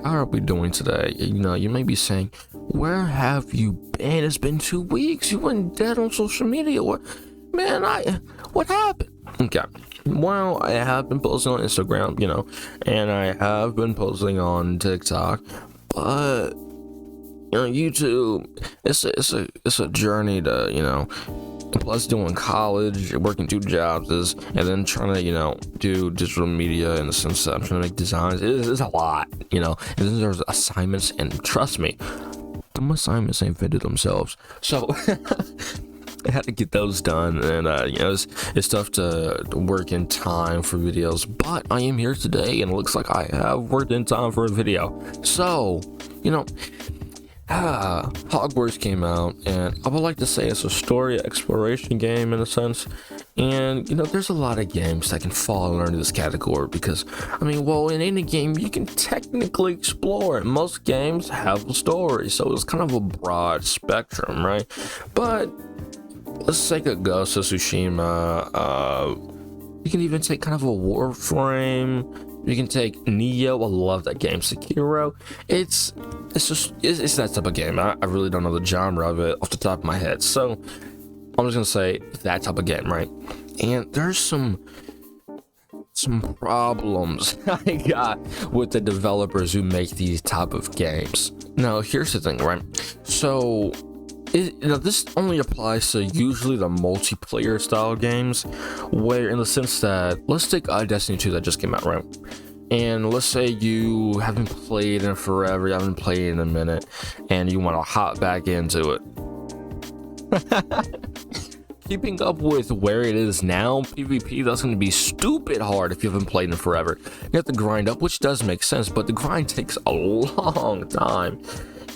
how are we doing today? You may be saying, where have you been? It's been 2 weeks. You went dead on social media. What happened? Okay. Well, I have been posting on Instagram, and I have been posting on TikTok, but YouTube, it's a journey to, plus doing college, working 2 jobs, and then trying to, do digital media in the sense that I'm trying to make designs. It's a lot, and then there's assignments, and trust me, the assignments ain't fitted themselves. So I had to get those done, and it's tough to work in time for videos, but I am here today, and it looks like I have worked in time for a video. So, Hogwarts came out, and I would like to say it's a story exploration game in a sense. And there's a lot of games that can fall under this category because, in any game you can technically explore it. Most games have a story, so it's kind of a broad spectrum, right? But let's take a Ghost of Tsushima. You can even take kind of a Warframe. You can take Neo. I love that game. Sekiro. It's that type of game. I really don't know the genre of it off the top of my head, so I'm just gonna say that type of game, right? And there's some problems I got with the developers who make these type of games. Now, here's the thing, right? So this only applies to usually the multiplayer style games, where in the sense that, let's take Destiny 2 that just came out, right? And let's say you haven't played in forever, you haven't played in a minute, and you want to hop back into it. Keeping up with where it is now, PvP, that's going to be stupid hard if you haven't played in forever. You have to grind up, which does make sense, but the grind takes a long time.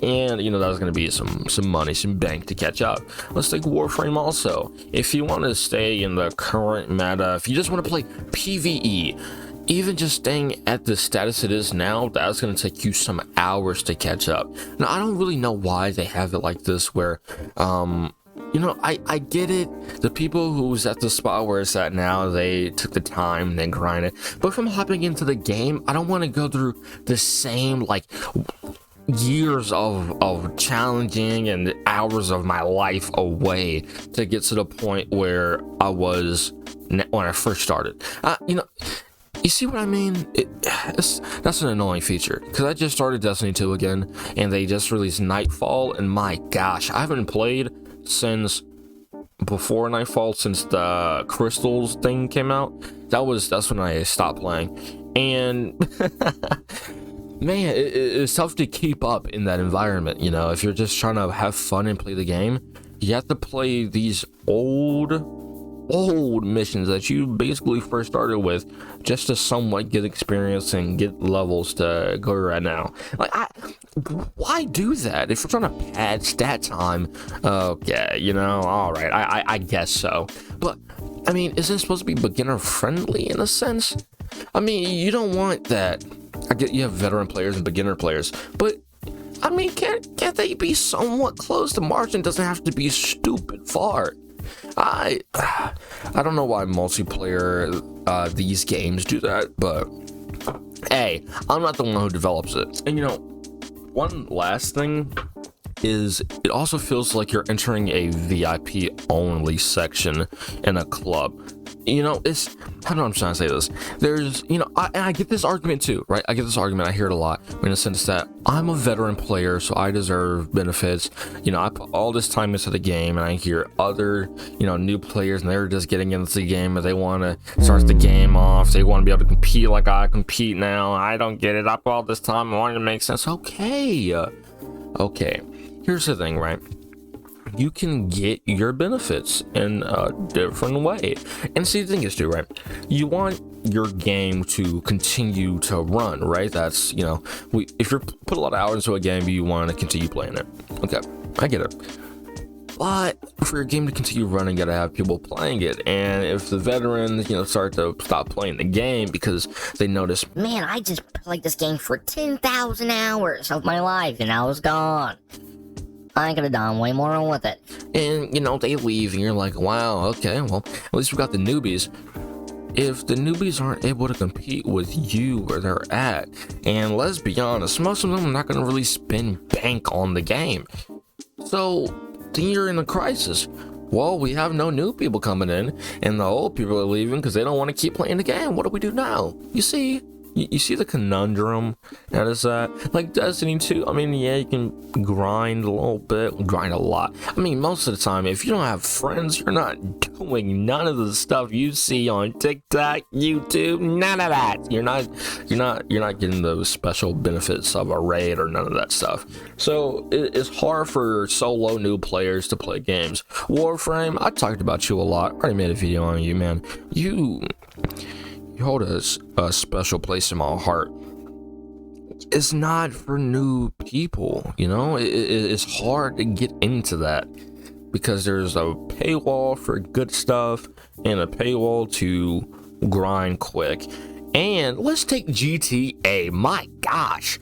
And there's going to be some money, some bank to catch up. Let's take Warframe also. If you want to stay in the current meta, if you just want to play PvE, even just staying at the status it is now, that's going to take you some hours to catch up. Now, I don't really know why they have it like this, where I get it. The people who's at the spot where it's at now, they took the time, they grinded. But if I'm hopping into the game, I don't want to go through the same years of challenging and hours of my life away to get to the point where I was when I first started. You see what I mean? That's an annoying feature, because I just started Destiny 2 again, and they just released Nightfall, and my gosh, I haven't played since before Nightfall, since the Crystals thing came out. That's when I stopped playing, and man, it's tough to keep up in that environment. If you're just trying to have fun and play the game, you have to play these old missions that you basically first started with, just to somewhat get experience and get levels to go right now. Why do that? If you're trying to pad stat time, okay, all right, I guess so. But is it supposed to be beginner friendly in a sense? You don't want that. I get you have veteran players and beginner players, but can't they be somewhat close? The margin doesn't have to be stupid far. I don't know why multiplayer these games do that, but hey, I'm not the one who develops it. And one last thing is, it also feels like you're entering a VIP only section in a club. It's, how do I'm trying to say this? There's, I get this argument too, right? I get this argument. I hear it a lot, in the sense that I'm a veteran player, so I deserve benefits. I put all this time into the game, and I hear other, new players, and they're just getting into the game, and they want to start the game off. They want to be able to compete like I compete now. I don't get it. I put all this time. I want it to make sense. Okay. Here's the thing, right? You can get your benefits in a different way. And see, the thing is too, right? You want your game to continue to run, right? That's, if you put a lot of hours into a game, you want to continue playing it. Okay, I get it. But for your game to continue running, you gotta have people playing it. And if the veterans, start to stop playing the game because they notice, man, I just played this game for 10,000 hours of my life and now it's gone. I could have done way more with it. And, they leave, and you're like, wow, okay, well, at least we got the newbies. if the newbies aren't able to compete with you where they're at, and let's be honest, most of them are not going to really spend bank on the game, so then you're in a crisis. Well, we have no new people coming in, and the old people are leaving because they don't want to keep playing the game. What do we do now? You see the conundrum that is that? Like Destiny 2, I mean, yeah, you can grind a little bit, grind a lot. I mean, most of the time, if you don't have friends, you're not doing none of the stuff you see on TikTok, YouTube, none of that. You're not getting those special benefits of a raid or none of that stuff. So it's hard for solo new players to play games. Warframe, I talked about you a lot. I already made a video on you, man. You hold a special place in my heart. It's not for new people, you know. It's hard to get into that because there's a paywall for good stuff and a paywall to grind quick. And let's take GTA. My gosh,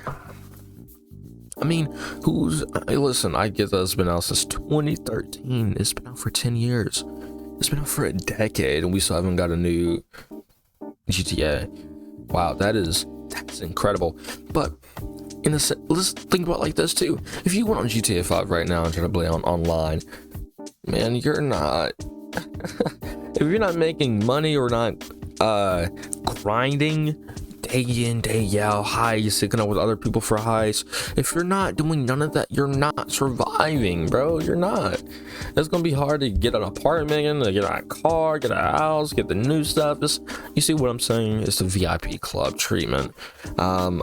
I mean, listen, I get that it's been out since 2013. It's been out for 10 years. It's been out for a decade, and we still haven't got a new GTA. Wow, that's incredible. But let's think about it like this too. If you went on GTA 5 right now and try to play online, man, you're not if you're not making money or not grinding day in, day out, heists, sticking up with other people for heists, if you're not doing none of that, you're not surviving, bro. You're not. It's gonna be hard to get an apartment, to get a car, get a house, get the new stuff. You see what I'm saying? It's the VIP club treatment. As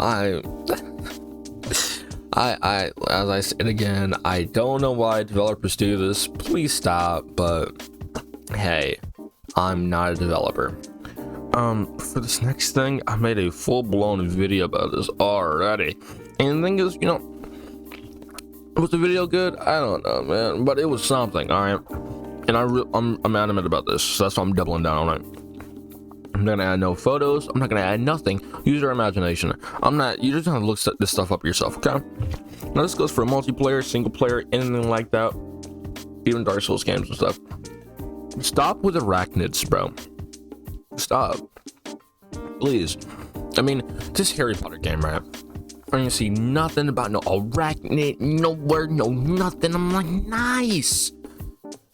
I said again, I don't know why developers do this. Please stop. But hey, I'm not a developer. For this next thing, I made a full-blown video about this already. And the thing is, you know, was the video good? I don't know, man, but it was something, alright? And I'm adamant about this, so that's why I'm doubling down on it. I'm not gonna add no photos. I'm not gonna add nothing. Use your imagination. You just have to look this stuff up yourself, okay? Now this goes for multiplayer, single player, anything like that. Even Dark Souls games and stuff. Stop with arachnids, bro. Stop, please. I mean, this Harry Potter game, right? I didn't see nothing about no arachnid, no word, no nothing. I'm like, nice.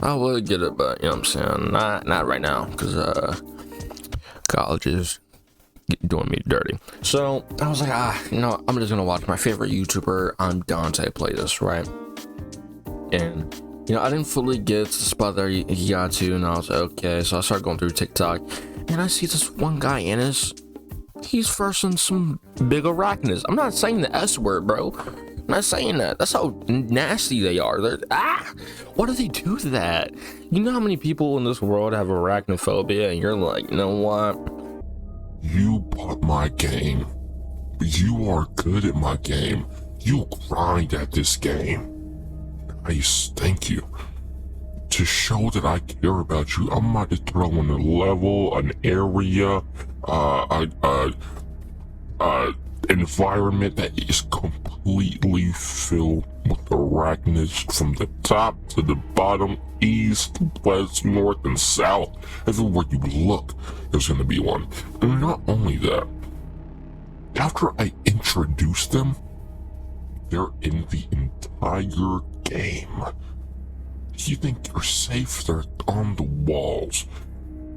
I would get it, but you know what I'm saying, not right now, because college is doing me dirty. So I was like, I'm just gonna watch my favorite YouTuber, Dante, play this, right? And you know, I didn't fully get to the spot that he got to, and I was like, okay. So I started going through TikTok, and I see this one guy in he's versing some big arachnids. I'm not saying the S word, bro. I'm not saying that. That's how nasty they are. What do they do to that? You know how many people in this world have arachnophobia, and you're like, you know what? You bought my game. You are good at my game. You grind at this game. Nice, thank you. To show that I care about you, I'm about to throw in a level, an area, environment that is completely filled with arachnids from the top to the bottom, east, west, north, and south. Everywhere you look, there's gonna be one. And not only that, after I introduce them, they're in the entire game. You think you're safe? They're on the walls.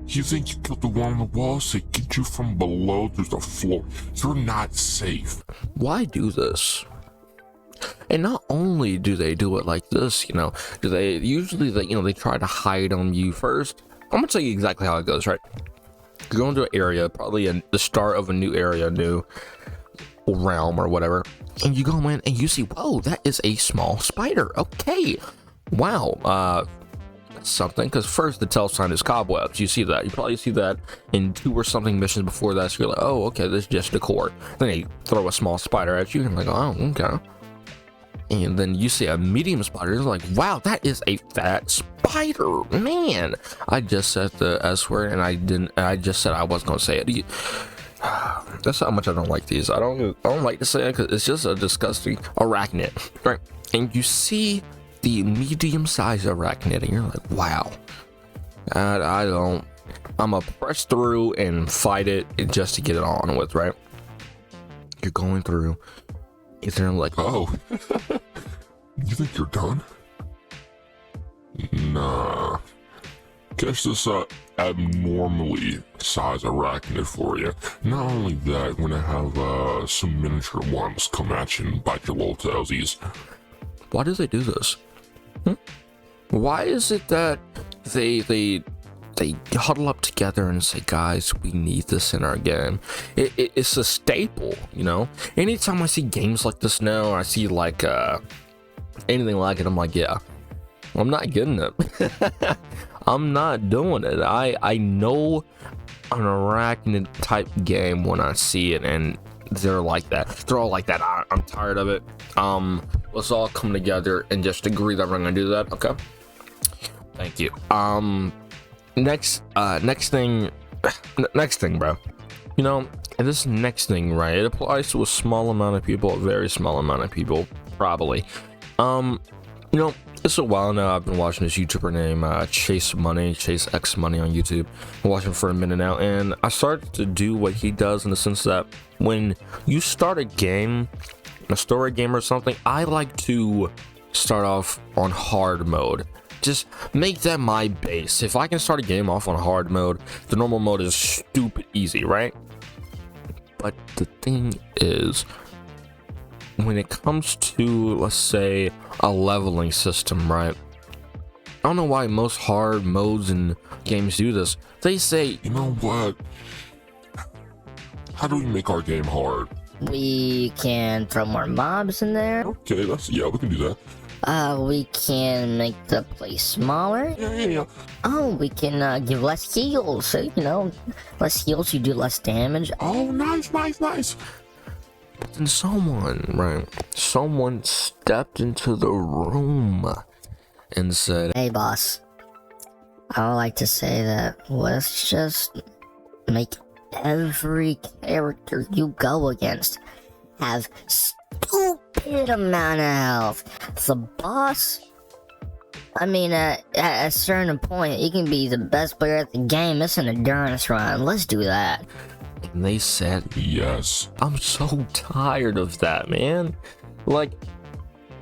You think you killed the one on the walls? They get you from below to the floor. You're not safe. Why do this? And not only do they do it like this, you know, they try to hide on you first. I'm gonna tell you exactly how it goes, right? You go into an area, probably the start of a new area, new realm or whatever, and you go in and you see, whoa, that is a small spider. Okay, wow, that's something. Because first the tell sign is cobwebs. You see that. You probably see that in 2 or something missions before that. So you're like, oh, okay, this is just decor. Then they throw a small spider at you, and you're like, oh, okay. And then you see a medium spider. It's like, wow, that is a fat spider, man. I just said the S word, and I just said I wasn't gonna say it. That's how much I don't like these. I don't like to say it because it's just a disgusting arachnid, right? And you see the medium-sized arachnid, and you're like, wow. I don't I'm gonna press through and fight it just to get it on with, right? You're going through. You're like, Oh, you think you're done? Nah. Catch this abnormally sized arachnid for you. Not only that, we're gonna have some miniature ones come at you and bite your little toesies. why do they do this? Why is it that they huddle up together and say, guys, we need this in our game? It's a staple, you know? Anytime I see games like this now, I see like anything like it, I'm like, yeah, I'm not getting it. I'm not doing it. I know an arachnid type game when I see it, and they're like that. They're all like that. I'm tired of it. Let's all come together and just agree that we're gonna do that. Okay. Thank you. Next thing, bro. You know, and this next thing, right? It applies to a small amount of people, a very small amount of people, probably. You know, it's a while now. I've been watching this YouTuber named Chase X Money on YouTube. I'm watching for a minute now, and I started to do what he does in the sense that when you start a game, a story game or something, I like to start off on hard mode. Just make that my base. If I can start a game off on hard mode, the normal mode is stupid easy, right? But the thing is, when it comes to, let's say, a leveling system, right? I don't know why most hard modes in games do this. They say, You know what? How do we make our game hard? We can throw more mobs in there. Okay, we can do that. We can make the place smaller. Yeah. Oh, we can give less heals. So, you know, less heals, you do less damage. Oh, nice. but then someone stepped into the room and said, Hey, boss. I would like to say that let's just make every character you go against have stupid amount of health. The boss, I mean, at a certain point, you can be the best player at the game. It's an endurance run. Let's do that. and they said, Yes. I'm so tired of that, man. Like,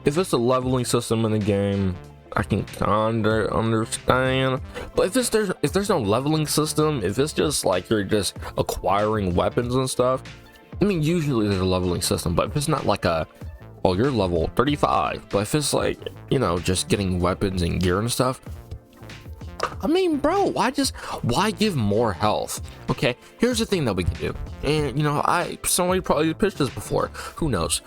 if it's a leveling system in the game, I can kinda understand. But if there's no leveling system, if it's just like you're just acquiring weapons and stuff, I mean, usually there's a leveling system. But if it's not like you're level 35, but if it's like, you know, just getting weapons and gear and stuff, I mean, bro, why give more health? Okay, here's the thing that we can do. And, you know, somebody probably pitched this before. Who knows?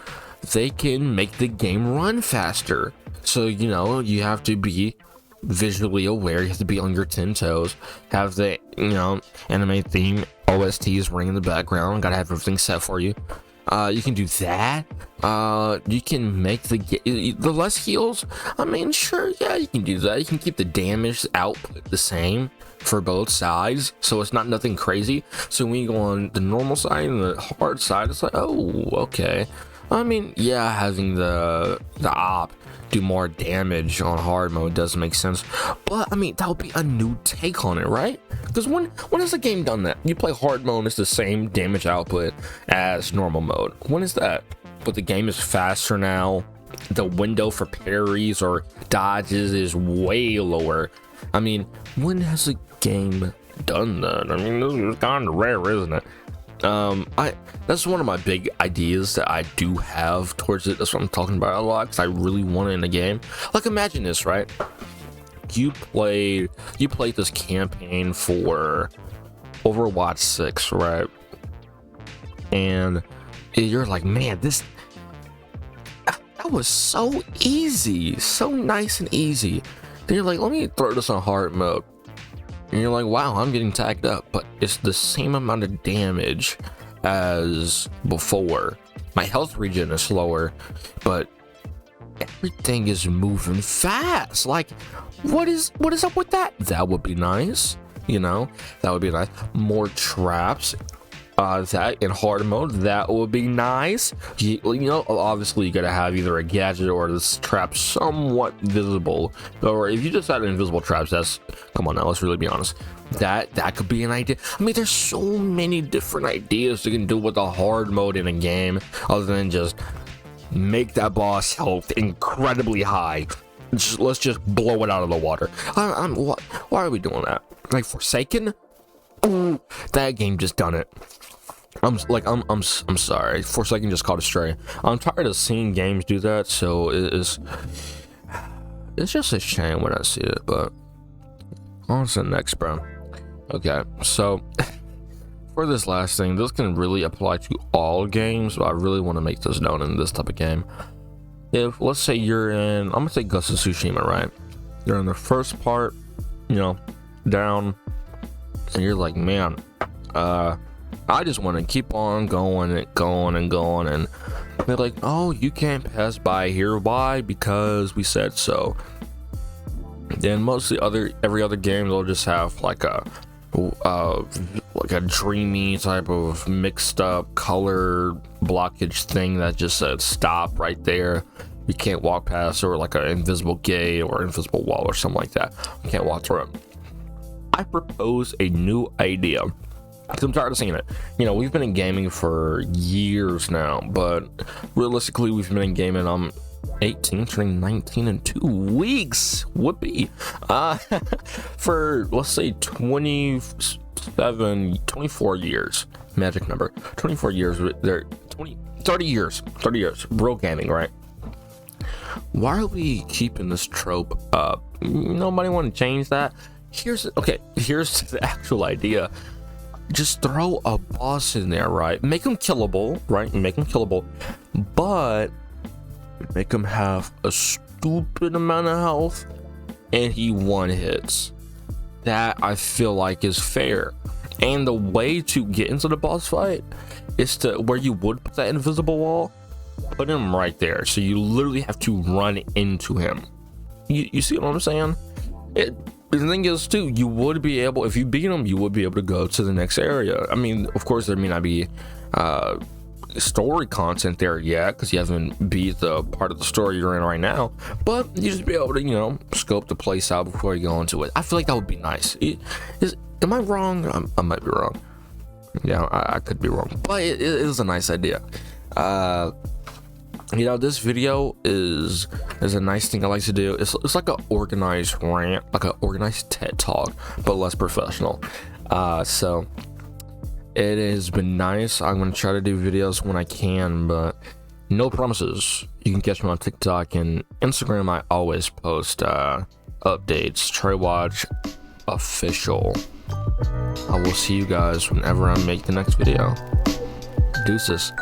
They can make the game run faster. So, you know, you have to be visually aware. You have to be on your 10 toes. Have the, you know, anime theme OSTs ring in the background. Gotta have everything set for you. You can do that. You can make the less heals. I mean, sure, yeah, you can do that. You can keep the damage output the same for both sides, so it's not nothing crazy. So when you go on the normal side and the hard side, it's like, oh, okay. I mean, yeah, having the op do more damage on hard mode does make sense, but I mean, that would be a new take on it, right? Because when has the game done that? You play hard mode and it's the same damage output as normal mode. When is that? But the game is faster now. The window for parries or dodges is way lower. I mean, when has a game done that? I mean, this is kind of rare, isn't it? That's one of my big ideas that I do have towards it. That's what I'm talking about a lot, because I really want it in a game. Like, imagine this, right? You played this campaign for Overwatch 6, right? And you're like, man, that was so easy, so nice and easy. Then you're like, let me throw this on hard mode. And you're like, wow, I'm getting tagged up, but it's the same amount of damage as before. My health regen is slower, but everything is moving fast. Like, what is up with that? That would be nice, you know? That would be nice. More traps. That in hard mode, that would be nice. You know, obviously you gotta have either a gadget or this trap somewhat visible, or if you just had invisible traps, that's, come on now, let's really be honest, that could be an idea. I mean, there's so many different ideas you can do with a hard mode in a game other than just make that boss health incredibly high. Let's just blow it out of the water. Why are we doing that? Like Forsaken? Ooh, that game just done it. I'm sorry. Forsaken just caught a stray. I'm tired of seeing games do that, so it's just a shame when I see it. But on to the next, bro. Okay, so for this last thing, this can really apply to all games, but I really want to make this known in this type of game. If, let's say you're in, I'm gonna say Ghost of Tsushima, right? You're in the first part, you know, down, and you're like, man, I just want to keep on going and going and going, and they're like, oh, you can't pass by here. Why? Because we said so. Then mostly every other game, they'll just have like a dreamy type of mixed up color blockage thing that just said stop right there. You can't walk past, or like an invisible gate or invisible wall or something like that. You can't walk through it. I propose a new idea, because I'm tired of seeing it. You know, we've been in gaming for years now, but realistically, we've been in gaming 18 turning 19 in 2 weeks. Whoopee. For let's say 24 years, magic number, 24 years, there 30 years bro gaming, right? Why are we keeping this trope up? Nobody want to change that. Here's the actual idea. Just throw a boss in there, right? Make him killable, right? Make him killable, but make him have a stupid amount of health, and he one hits. That I feel like is fair. And the way to get into the boss fight is to where you would put that invisible wall, put him right there, so you literally have to run into him. You see what I'm saying? The thing is too, you would be able, if you beat him, you would be able to go to the next area. I mean, of course, there may not be story content there yet, because you haven't beat the part of the story you're in right now, but you just be able to, you know, scope the place out before you go into it. I feel like that would be nice. Am I wrong? I might be wrong. Yeah, I could be wrong, but it is a nice idea. You know, this video is a nice thing I like to do. It's like an organized rant, like an organized TED talk, but less professional. So it has been nice. I'm gonna try to do videos when I can, but no promises. You can catch me on TikTok and Instagram. I always post updates. TreyWatch official. I will see you guys whenever I make the next video. Deuces.